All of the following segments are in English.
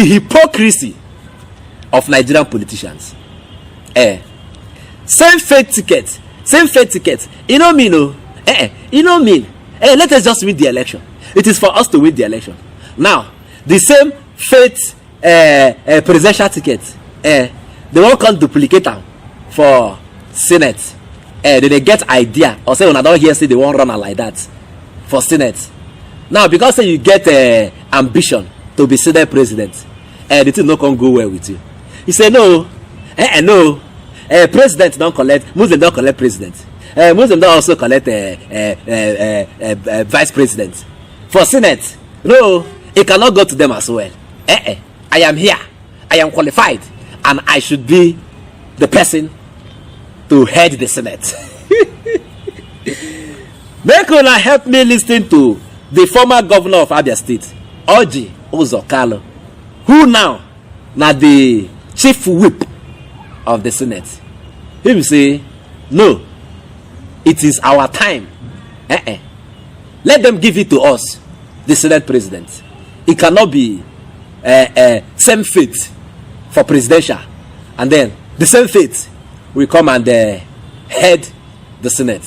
the hypocrisy of Nigerian politicians. Same fake ticket. You know me, no? You know me. Let us just win the election. It is for us to win the election. Now, the same fake presidential ticket, they won't come duplicate them for Senate. They get idea or say when I don't hear say they won't run like that for Senate. Now, because say you get ambition to be Senate president, the thing not can go well with you. You say no, no. President don't collect, Muslim don't collect president. Muslim don't also collect vice president. For Senate, no, it cannot go to them as well. I am here, I am qualified, and I should be the person to head the Senate. Make una help me listen to the former governor of Abia State, Orji Uzokalo, who now the chief whip of the Senate. Him say, no, it is our time. Let them give it to us, the Senate president. It cannot be same fate for presidential, and then the same fate will come and head the Senate.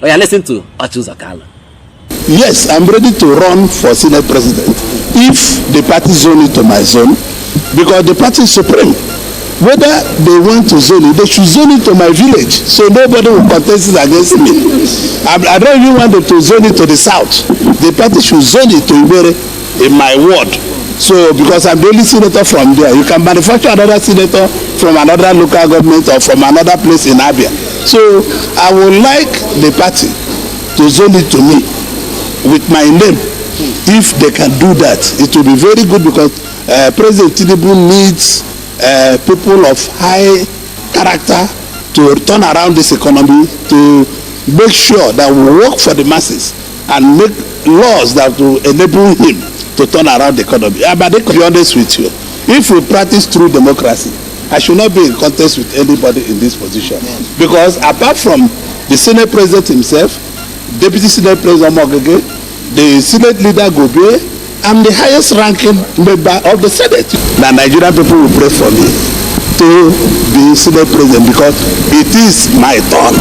Oh yeah, listen to Orji Uzokalo. Yes, I'm ready to run for Senate president if the party zone it to my zone, because the party is supreme. Whether they want to zone it, they should zone it to my village, so nobody will contest it against me. I don't even want them to zone it to the south. The party should zone it to Ibere in my ward. So, because I'm the only senator from there, you can manufacture another senator from another local government or from another place in Abia. So, I would like the party to zone it to me with my name. If they can do that, it will be very good, because President Tinubu needs people of high character to turn around this economy, to make sure that we work for the masses and make laws that will enable him to turn around the economy. But they could be honest with you. If we practice true democracy, I should not be in contest with anybody in this position. Because apart from the Senate President himself, Deputy Senate President Mogege, the Senate leader Gobe, I'm the highest ranking member of the Senate. Now Nigerian people will pray for me to be Senate President, because it is my turn.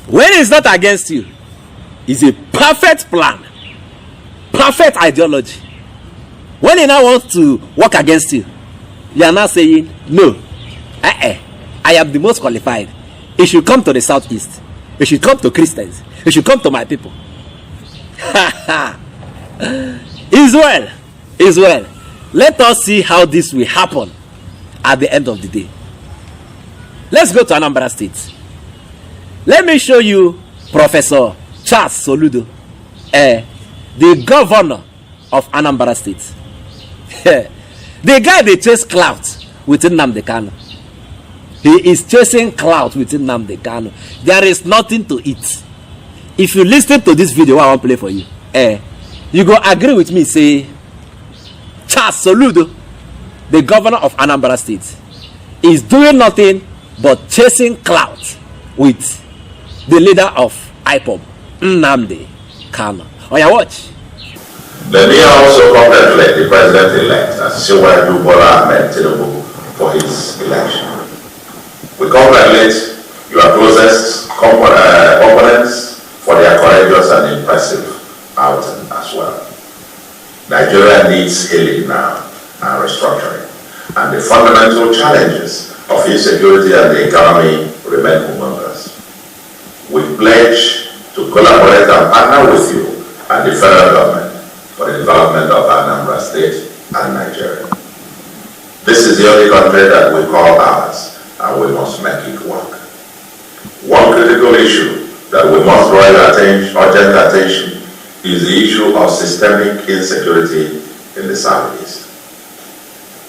When it's not against you, it's a perfect plan, perfect ideology. When he now wants to work against you, you are now saying, no, I am the most qualified. It should come to the southeast. It should come to Christians. It should come to my people. Israel. Let us see how this will happen at the end of the day. Let's go to Anambra State. Let me show you Professor Charles Soludo, the governor of Anambra State. The guy they chase Clout with Nnamdi Kanu. He is chasing Clout with Nnamdi Kanu. There is nothing to it. If you listen to this video, I want to play for you. You go agree with me, say Charles Soludo, the governor of Anambra State, is doing nothing but chasing Clout with the leader of IPOB, Nnamdi Kanu. Oh yeah, watch. Let me also congratulate the president-elect, Soludo Tinubu, for his election. We congratulate your closest opponents for their courageous and impressive outing as well. Nigeria needs healing now and restructuring, and the fundamental challenges of insecurity and the economy remain humongous. We pledge to collaborate and partner with you and the federal government for the development of Anambra State and Nigeria. This is the only country that we call ours, and we must make it work. One critical issue that we must draw urgent attention is the issue of systemic insecurity in the Southeast.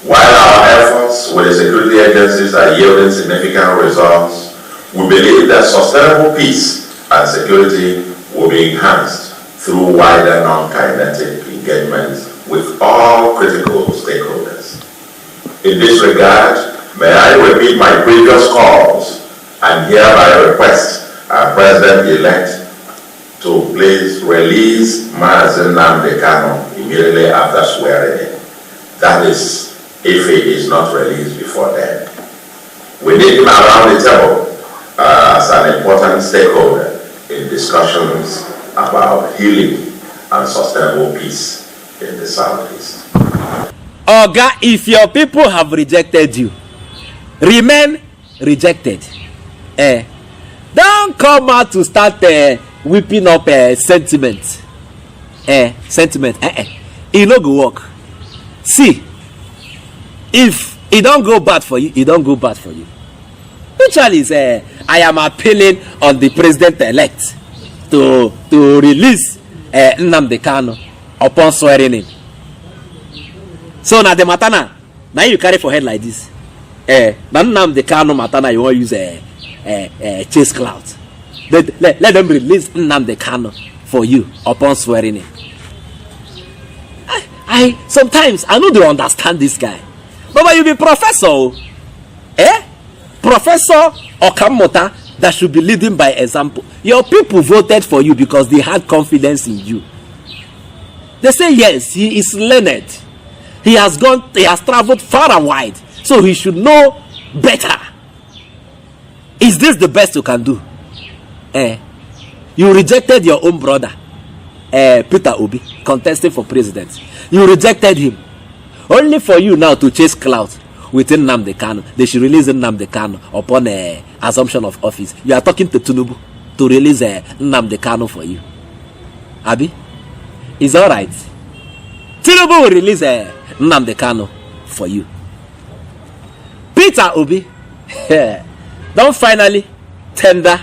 While our efforts with the security agencies are yielding significant results, we believe that sustainable peace and security will be enhanced through wider non-kinetic engagement with all critical stakeholders. In this regard, may I repeat my previous calls and hereby request our President-elect to to please release Mazi Nnamdi Kanu immediately after swearing in. That is, if he is not released before then. We need him around the table as an important stakeholder in discussions about healing and sustainable peace in the Southeast. Oga, if your people have rejected you, remain rejected. Don't come out to start whipping up sentiment. Sentiment. It no go work. See, if it don't go bad for you, it don't go bad for you. Actually, I am appealing on the president-elect to release Nnamdi Kanu upon swearing in. So now the matana, now you carry for head like this. Now Nnamdi Kanu matana you want use chase Clout. Let them release Nnamdi Kanu for you upon swearing in. I sometimes I know they understand this guy. But you be professor, Professor Okamota that should be leading by example. Your people voted for you because they had confidence in you. They say yes, he is learned. He has traveled far and wide, so he should know better. Is this the best you can do? You rejected your own brother, Peter Obi, contesting for president. You rejected him. Only for you now to chase Clout within Nnamdi Kanu. They should release Nnamdi Kanu upon assumption of office. You are talking to Tinubu to release Nnamdi Kanu for you. Abi? It's alright. Tinubu will release Nnamdi Kanu for you. Peter Obi don't finally tender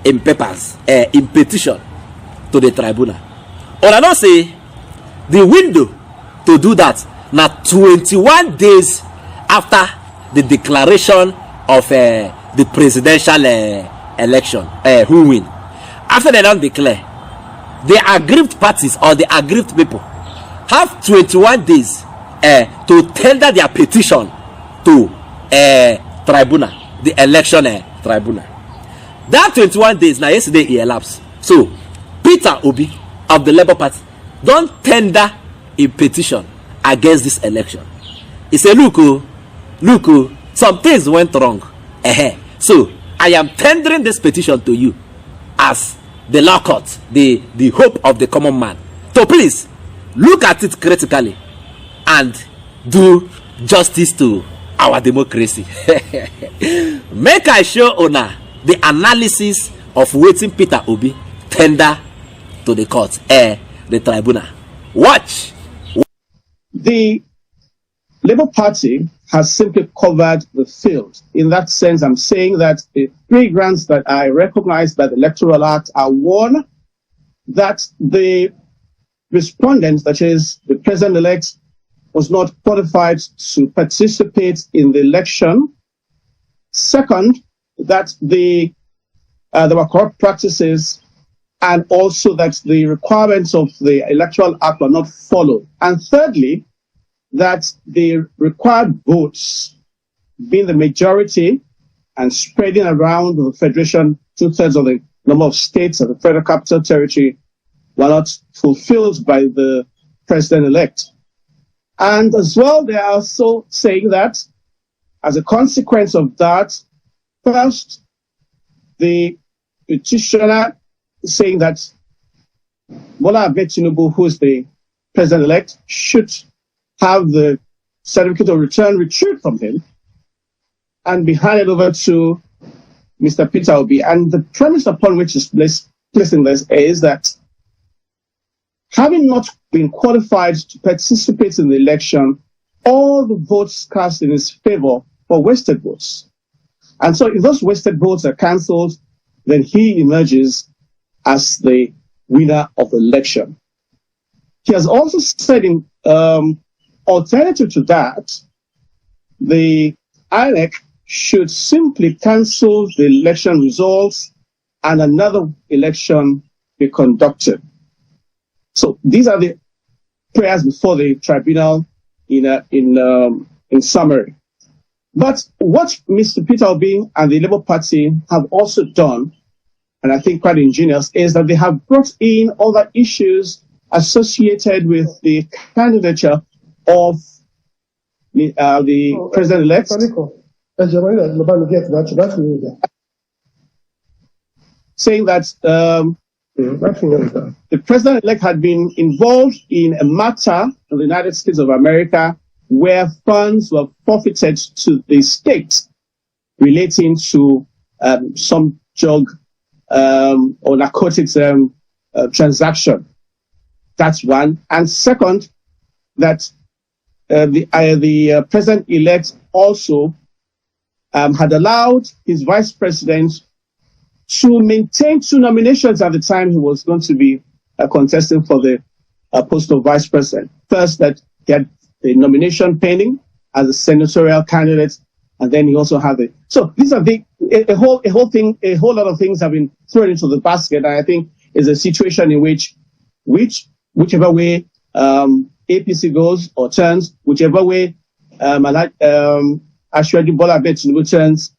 in papers, in petition to the tribunal. Or I don't say the window to do that now 21 days after the declaration of the presidential election, who win. After they don't declare, the aggrieved parties or the aggrieved people have 21 days to tender their petition to tribunal, the election tribunal. That 21 days, now yesterday it elapsed. So, Peter Obi of the Labour Party don't tender a petition against this election. He said, look, some things went wrong. So, I am tendering this petition to you as the law court, the hope of the common man. So please, look at it critically and do justice to our democracy. Make I show Ona the analysis of waiting Peter Obi tender to the court, the tribunal. Watch. The Labour Party has simply covered the field. In that sense, I'm saying that the three grants that I recognize by the Electoral Act are: one, that the respondent, that is the president-elect, was not qualified to participate in the election. Second, that there were corrupt practices, and also that the requirements of the Electoral Act were not followed. And thirdly, that the required votes, being the majority and spreading around the Federation, 2/3 of the number of states of the Federal Capital Territory, were not fulfilled by the president-elect. And as well, they are also saying that as a consequence of that, first, the petitioner is saying that Bola Ahmed Tinubu, who is the president-elect, should have the certificate of return retrieved from him and be handed over to Mr. Peter Obi. And the premise upon which is placing this is that having not been qualified to participate in the election, all the votes cast in his favor were wasted votes. And so if those wasted votes are cancelled, then he emerges as the winner of the election. He has also said in alternative to that, the INEC should simply cancel the election results and another election be conducted. So these are the prayers before the tribunal in summary. But what Mr. Peter Obi and the Labour Party have also done, and I think quite ingenious, is that they have brought in other issues associated with the candidature of the president-elect. Saying that the president-elect had been involved in a matter in the United States of America where funds were forfeited to the state relating to some drug or narcotics transaction. That's one. And second, that the president-elect also had allowed his vice president to maintain 2 nominations at the time he was going to be contesting for the post of vice president. First, that he had the nomination pending as a senatorial candidate, and then he also had it. So these are a whole lot of things have been thrown into the basket. And I think is a situation in whichever way APC goes or turns, whichever way Ashwadi Bola Tinubu turns,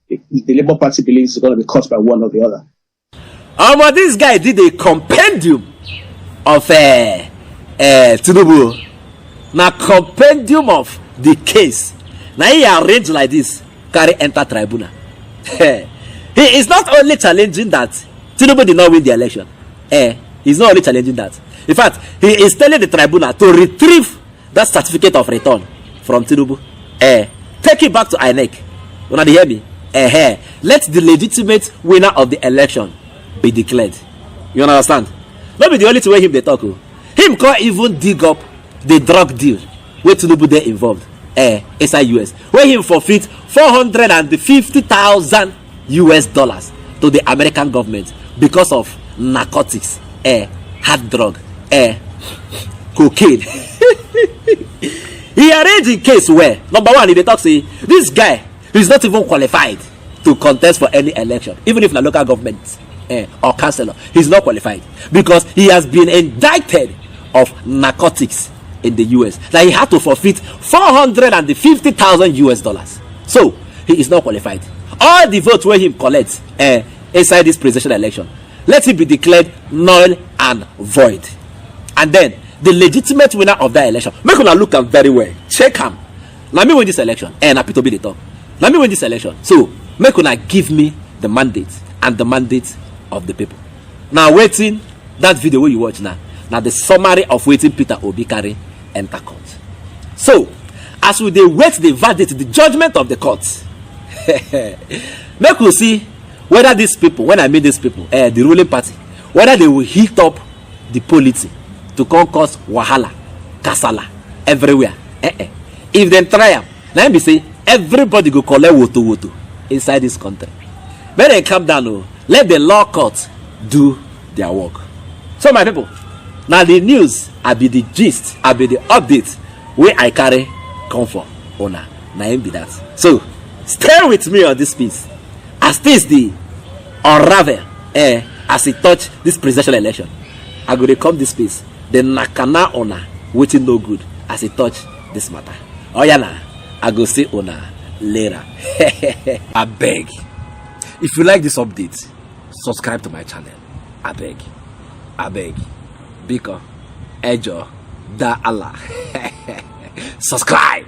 the Labour Party believes is going to be caught by one or the other. But this guy did a compendium of Tinubu. Now compendium of the case. Now he arranged like this, carry enter tribunal. He is not only challenging that Tinubu did not win the election. He's not only challenging that. In fact, he is telling the tribunal to retrieve that certificate of return from Tinubu. Take it back to INEC. You know, hear me? Let the legitimate winner of the election be declared. You understand? Not be the only way him they talk. Him can't even dig up the drug deal where Tinubu they involved. Inside US, where him forfeit $450,000 to the American government because of narcotics, hard drug, cocaine. He arranged a case where number one, he talk say this guy is not even qualified to contest for any election, even if the local government or councillor. He's not qualified because he has been indicted of narcotics in the US. Like he had to forfeit $450,000. So he is not qualified. All the votes where him collects inside this presidential election, let it be declared null and void. And then the legitimate winner of that election, make una look am very well. Check him. Let me win this election. And happy to be the top. Let me win this election. So make una give me the mandate and the mandate of the people. Now waiting that video where you watch now. Now the summary of waiting Peter Obi carry enter court. So as we dey wait the verdict, the judgment of the court, make we see whether these people, when I mean these people, the ruling party, whether they will heat up the polity to come cause wahala, kasala everywhere. If they try am, let me say everybody go collect woto inside this country. When they come down, let the law court do their work. So my people, now the news, I be the gist, I be the update where I carry come for owner. Now be that. So stay with me on this piece. As this the unravel, as it touch this presidential election, I go to come this piece. The nakana owner waiting no good as it touch this matter. Oh yeah, nah, I go see owner later. I beg. If you like this update, subscribe to my channel. I beg. Because Ejo da Allah. Subscribe.